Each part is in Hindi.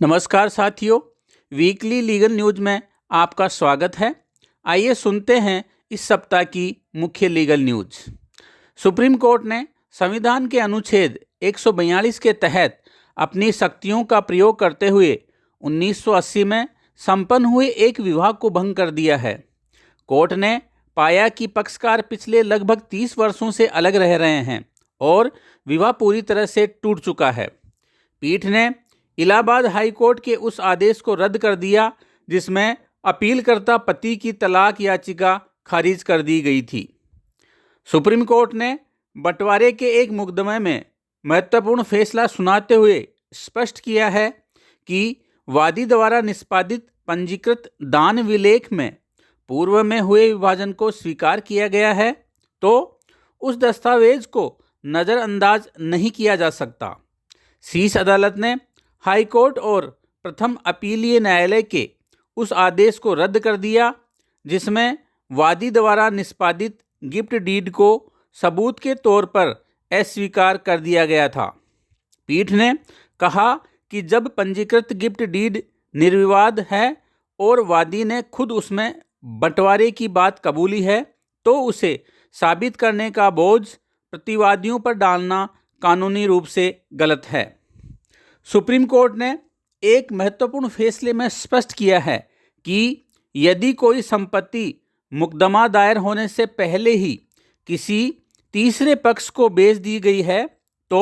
नमस्कार साथियों, वीकली लीगल न्यूज में आपका स्वागत है। आइए सुनते हैं इस सप्ताह की मुख्य लीगल न्यूज। सुप्रीम कोर्ट ने संविधान के अनुच्छेद 142 के तहत अपनी शक्तियों का प्रयोग करते हुए 1980 में संपन्न हुए एक विवाह को भंग कर दिया है। कोर्ट ने पाया कि पक्षकार पिछले लगभग 30 वर्षों से अलग रह रहे हैं और विवाह पूरी तरह से टूट चुका है। पीठ ने इलाहाबाद हाई कोर्ट के उस आदेश को रद्द कर दिया जिसमें अपीलकर्ता पति की तलाक याचिका खारिज कर दी गई थी। सुप्रीम कोर्ट ने बंटवारे के एक मुकदमे में महत्वपूर्ण फैसला सुनाते हुए स्पष्ट किया है कि वादी द्वारा निष्पादित पंजीकृत दान विलेख में पूर्व में हुए विभाजन को स्वीकार किया गया है तो उस दस्तावेज को नज़रअंदाज नहीं किया जा सकता। शीर्ष अदालत ने हाई कोर्ट और प्रथम अपीलीय न्यायालय के उस आदेश को रद्द कर दिया जिसमें वादी द्वारा निष्पादित गिफ्ट डीड को सबूत के तौर पर अस्वीकार कर दिया गया था। पीठ ने कहा कि जब पंजीकृत गिफ्ट डीड निर्विवाद है और वादी ने खुद उसमें बंटवारे की बात कबूली है तो उसे साबित करने का बोझ प्रतिवादियों पर डालना कानूनी रूप से गलत है। सुप्रीम कोर्ट ने एक महत्वपूर्ण फैसले में स्पष्ट किया है कि यदि कोई संपत्ति मुकदमा दायर होने से पहले ही किसी तीसरे पक्ष को बेच दी गई है तो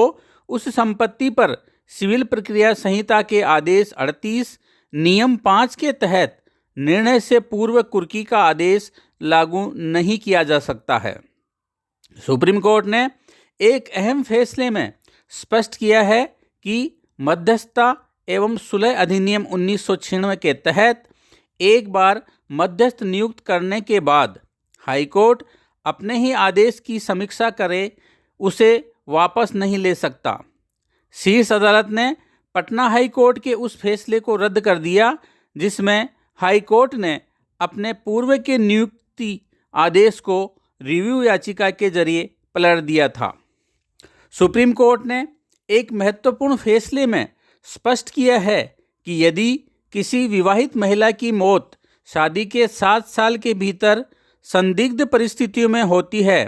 उस संपत्ति पर सिविल प्रक्रिया संहिता के आदेश 38 नियम 5 के तहत निर्णय से पूर्व कुर्की का आदेश लागू नहीं किया जा सकता है। सुप्रीम कोर्ट ने एक अहम फैसले में स्पष्ट किया है कि मध्यस्थता एवं सुलह अधिनियम 1996 के तहत एक बार मध्यस्थ नियुक्त करने के बाद हाईकोर्ट अपने ही आदेश की समीक्षा करे उसे वापस नहीं ले सकता। शीर्ष अदालत ने पटना हाई कोर्ट के उस फैसले को रद्द कर दिया जिसमें हाई कोर्ट ने अपने पूर्व के नियुक्ति आदेश को रिव्यू याचिका के जरिए पलट दिया था। सुप्रीम कोर्ट ने एक महत्वपूर्ण फैसले में स्पष्ट किया है कि यदि किसी विवाहित महिला की मौत शादी के 7 साल के भीतर संदिग्ध परिस्थितियों में होती है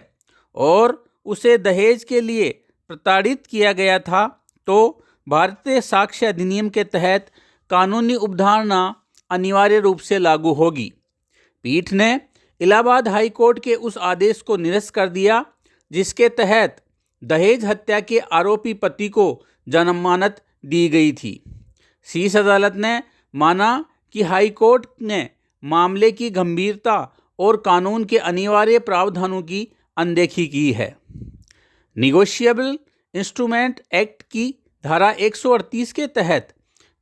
और उसे दहेज के लिए प्रताड़ित किया गया था तो भारतीय साक्ष्य अधिनियम के तहत कानूनी उपधारणा अनिवार्य रूप से लागू होगी। पीठ ने इलाहाबाद हाई कोर्ट के उस आदेश को निरस्त कर दिया जिसके तहत दहेज हत्या के आरोपी पति को जमानत दी गई थी। शीर्ष अदालत ने माना कि हाई कोर्ट ने मामले की गंभीरता और कानून के अनिवार्य प्रावधानों की अनदेखी की है। निगोशिएबल इंस्ट्रूमेंट एक्ट की धारा 138 के तहत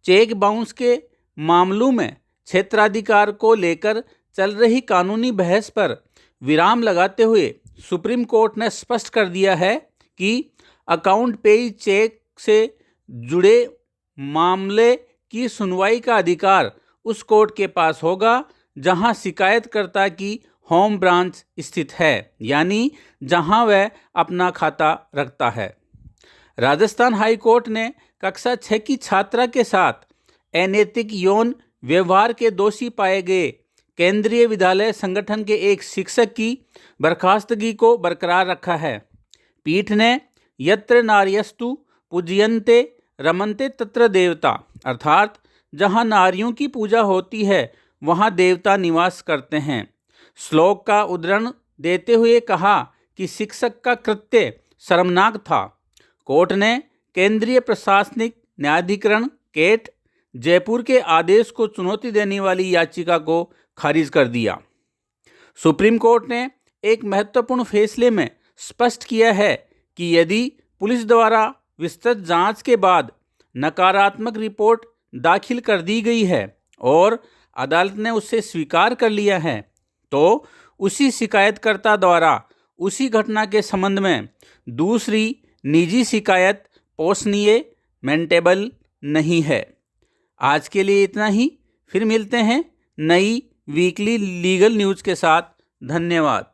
चेक बाउंस के मामलों में क्षेत्राधिकार को लेकर चल रही कानूनी बहस पर विराम लगाते हुए सुप्रीम कोर्ट ने स्पष्ट कर दिया है कि अकाउंट पेई चेक से जुड़े मामले की सुनवाई का अधिकार उस कोर्ट के पास होगा जहां शिकायतकर्ता की होम ब्रांच स्थित है, यानी जहां वह अपना खाता रखता है। राजस्थान हाई कोर्ट ने कक्षा 6 की छात्रा के साथ अनैतिक यौन व्यवहार के दोषी पाए गए केंद्रीय विद्यालय संगठन के एक शिक्षक की बर्खास्तगी को बरकरार रखा है। पीठ ने यत्र नार्यस्तु पूज्यन्ते रमन्ते तत्र देवता अर्थात जहाँ नारियों की पूजा होती है वहाँ देवता निवास करते हैं श्लोक का उद्धरण देते हुए कहा कि शिक्षक का कृत्य शर्मनाक था। कोर्ट ने केंद्रीय प्रशासनिक न्यायाधिकरण केट जयपुर के आदेश को चुनौती देने वाली याचिका को खारिज कर दिया। सुप्रीम कोर्ट ने एक महत्वपूर्ण फैसले में स्पष्ट किया है कि यदि पुलिस द्वारा विस्तृत जांच के बाद नकारात्मक रिपोर्ट दाखिल कर दी गई है और अदालत ने उसे स्वीकार कर लिया है तो उसी शिकायतकर्ता द्वारा उसी घटना के संबंध में दूसरी निजी शिकायत पोषणीय मेंटेबल नहीं है। आज के लिए इतना ही, फिर मिलते हैं नई वीकली लीगल न्यूज़ के साथ। धन्यवाद।